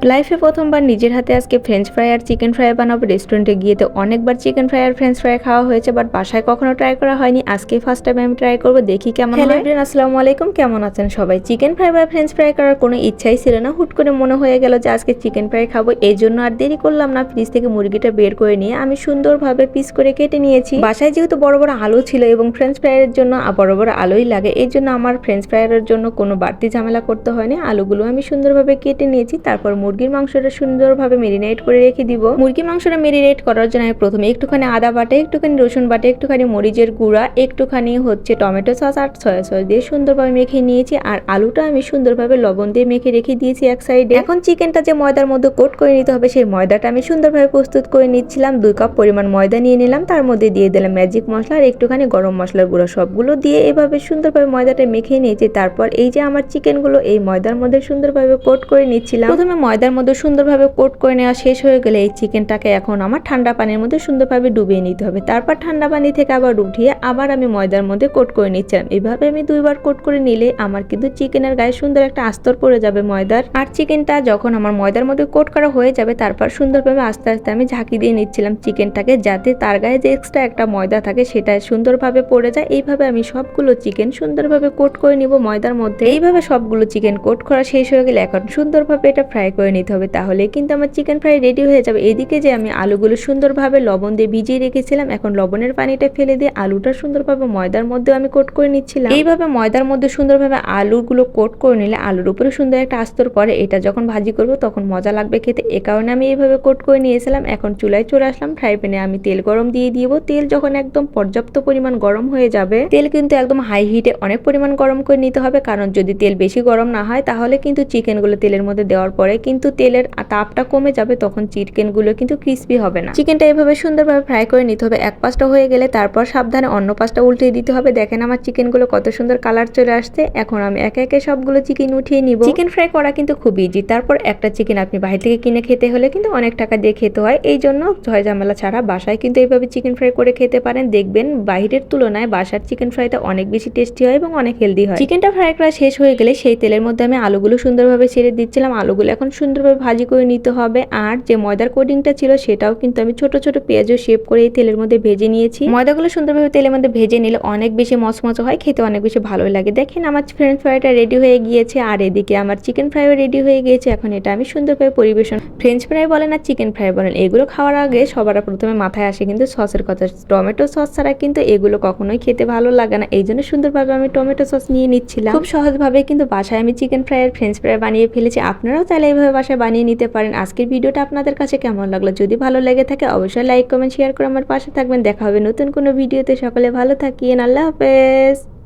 লাইফে প্রথমবার নিজের হাতে আজকে ফ্রেঞ্চ ফ্রাই আর চিকেন ফ্রাই বানাবো। রেস্টুরেন্টে গিয়ে তো অনেকবার চিকেন ফ্রাই আর ফ্রেঞ্চ ফ্রাই খাওয়া হয়েছে, বাট বাসায় কখনো ট্রাই করা হয়নি। আজকে ফার্স্ট টাইম আমি ট্রাই করবো, দেখি কেমন হয়। হ্যালো এভরিওয়ান, আসসালামু আলাইকুম, কেমন আছেন সবাই? চিকেন ফ্রাই বা ফ্রেঞ্চ ফ্রাই করার কোনো ইচ্ছাই ছিল না, হুট করে মনে হয়ে গেল যে আজকে চিকেন ফ্রাই খাবো। এই জন্য আর দেরি করলাম না, ফ্রিজ থেকে মুরগিটা বের করে নিয়ে আমি সুন্দরভাবে পিস করে কেটে নিয়েছি। বাসায় যেহেতু বড় বড় আলু ছিল এবং ফ্রেঞ্চ ফ্রাইয়ের জন্য বড় বড় আলুই লাগে, এই জন্য আমার ফ্রেঞ্চ ফ্রাইয়ের জন্য কোনো বাড়তি ঝামেলা করতে হয়নি। আলুগুলো আমি সুন্দরভাবে কেটে নিয়েছি। তারপর মুরগির মাংসটা সুন্দরভাবে মেরিনেট করে রেখে দিব। মুরগি মাংসটা মেরিনেট করার জন্য আমি প্রথমে একটুখানি আদা বাটে, একটুখানি রসুন বাটে, একটুখানি মরিচের গুঁড়া, একটুখানি টমেটো সস আর সয়া সস দিয়ে সুন্দরভাবে মেখে নিয়েছি। আর আলুটা আমি সুন্দরভাবে লবণ দিয়ে মেখে রেখে দিয়েছি এক সাইডে। এখন চিকেনটা যে ময়দার মধ্যে কোট করে নিতে হবে, সেই ময়দাটা আমি সুন্দরভাবে প্রস্তুত করে নিচ্ছিলাম। 2 কাপ পরিমাণ ময়দা নিয়ে নিলাম, তার মধ্যে দিয়ে দিলাম ম্যাজিক মশলা আর একটুখানি গরম মশলার গুঁড়া। সবগুলো দিয়ে এভাবে সুন্দরভাবে ময়দাটা মেখে নিয়েছি। তারপর এই যে আমার চিকেনগুলো এই ময়দার মধ্যে সুন্দরভাবে কোট করে নিচ্ছিলাম। প্রথমে ময়দার মধ্যে সুন্দরভাবে কোট করে নেওয়া শেষ হয়ে গেলে এই চিকেনটাকে এখন আমার ঠান্ডা পানির মধ্যে সুন্দরভাবে ডুবিয়ে নিতে হবে। তারপর ঠান্ডা পানি থেকে আবার উঠিয়ে আবার আমি ময়দার মধ্যে কোট করে নিচ্ছিলাম। এভাবে আমি 2 বার কোট করে নিলে আমার কিন্তু চিকেনের গায়ে সুন্দর একটা আস্তর পড়ে যাবে ময়দার। আর চিকেনটা যখন আমার ময়দার মধ্যে কোট করা হয়ে যাবে, তারপর সুন্দরভাবে আস্তে আস্তে আমি ঝাঁকি দিয়ে নিচ্ছিলাম চিকেনটাকে, যাতে তার গায়ে যে এক্সট্রা একটা ময়দা থাকে সেটা সুন্দরভাবে পড়ে যায়। এইভাবে আমি সবগুলো চিকেন সুন্দরভাবে কোট করে নিব ময়দার মধ্যে। এইভাবে সবগুলো চিকেন কোট করা শেষ হয়ে গেলে এখন সুন্দরভাবে এটা ফ্রাই করে নিতে হবে, তাহলে কিন্তু আমার চিকেন ফ্রাই রেডি হয়ে যাবে। এদিকে যে আমি আলুগুলো সুন্দরভাবে লবণ দিয়ে ভিজিয়ে রেখেছিলাম, এখন লবণের পানিটা ফেলে দিয়ে আলুটা সুন্দরভাবে ময়দার মধ্যে আমি কোট করে নিচ্ছিলাম। এইভাবে ময়দার মধ্যে সুন্দরভাবে আলুগুলো কোট করে নিলে আলুর উপরে সুন্দর একটা আস্তর পরে, এটা যখন ভাজি করবো তখন মজা লাগবে খেতে। এ কারণে আমি এইভাবে কোট করে নিয়েছিলাম। এখন চুলায় চলে আসলাম, ফ্রাই প্যানে আমি তেল গরম দিয়ে দিব। তেল যখন একদম পর্যাপ্ত পরিমাণ গরম হয়ে যাবে, তেল কিন্তু একদম হাই হিটে অনেক পরিমাণ গরম করে নিতে হবে, কারণ যদি তেল বেশি গরম না হয় তাহলে কিন্তু চিকেনগুলো তেলের মধ্যে দেওয়ার পরে কিন্তু তেলের তাপটা কমে যাবে, তখন চিকেনগুলো কিন্তু ক্রিস্পি হবে না। চিকেনটা এইভাবে সুন্দরভাবে ফ্রাই করে নিতে হবে। এক পাশটা হয়ে গেলে তারপর সাবধানে অন্য পাশটা উল্টিয়ে দিতে হবে। দেখেন আমার চিকেনগুলো কত সুন্দর কালার চলে আসছে। এখন আমি একে একে সবগুলো চিকেন উঠিয়ে নিব। চিকেন ফ্রাই করা কিন্তু খুব ইজি। তারপর একটা চিকেন আপনি বাইরে থেকে কিনে খেতে হলে কিন্তু অনেক টাকা দিয়ে খেতে হয়, এই জন্য ঝয় ঝামেলা ছাড়া বাসায় কিন্তু এইভাবে চিকেন ফ্রাই করে খেতে পারেন। দেখবেন বাইরের তুলনায় বাসার চিকেন ফ্রাইটা অনেক বেশি টেস্টি হয় এবং অনেক হেলদি হয়। চিকেনটা ফ্রাই করা শেষ হয়ে গেলে সেই তেলের মধ্যে আমি আলুগুলো সুন্দরভাবে ছেড়ে দিচ্ছিলাম। আলুগুলো এখন সুন্দরভাবে ভাজি করে নিতে হবে। আর যে ময়দার কোটিংটা ছিল সেটাও কিন্তু আমি ছোট ছোট পেঁয়াজও শেপ করে এই তেলের মধ্যে ভেজে নিয়েছি। ময়দাগুলো সুন্দরভাবে তেলের মধ্যে ভেজে নিলে অনেক বেশি মচমচে হয়, খেতে অনেক বেশি ভালো লাগে। দেখেন আমার ফ্রেঞ্চ ফ্রাইটা রেডি হয়ে গিয়েছে, আর এদিকে আমার চিকেন ফ্রাইও রেডি হয়ে গিয়েছে। এখন এটা আমি সুন্দরভাবে পরিবেশন। ফ্রেঞ্চ ফ্রাই বলেন আর চিকেন ফ্রাই বলেন, এগুলো খাওয়ার আগে সবার প্রথমে মাথায় আসে কিন্তু সসের কথা। টমেটো সস ছাড়া কিন্তু এগুলো কখনোই খেতে ভালো লাগে না, এই জন্য সুন্দরভাবে আমি টমেটো সস নিয়ে নিচ্ছিলাম। খুব সহজভাবে কিন্তু বাসায় আমি চিকেন ফ্রাই আর ফ্রেঞ্চ ফ্রাই বানিয়ে ফেলেছি। আপনারাও চাইলে এইভাবে বাসায় বানিয়ে নিতে পারেন। আজকের ভিডিওটা আপনাদের কাছে কেমন লাগলো? যদি ভালো লেগে থাকে অবশ্যই লাইক কমেন্ট শেয়ার করে আমার পাশে থাকবেন। দেখা হবে নতুন কোনো ভিডিওতে। সকলে ভালো থাকিয়েন, আল্লাহ হাফেজ।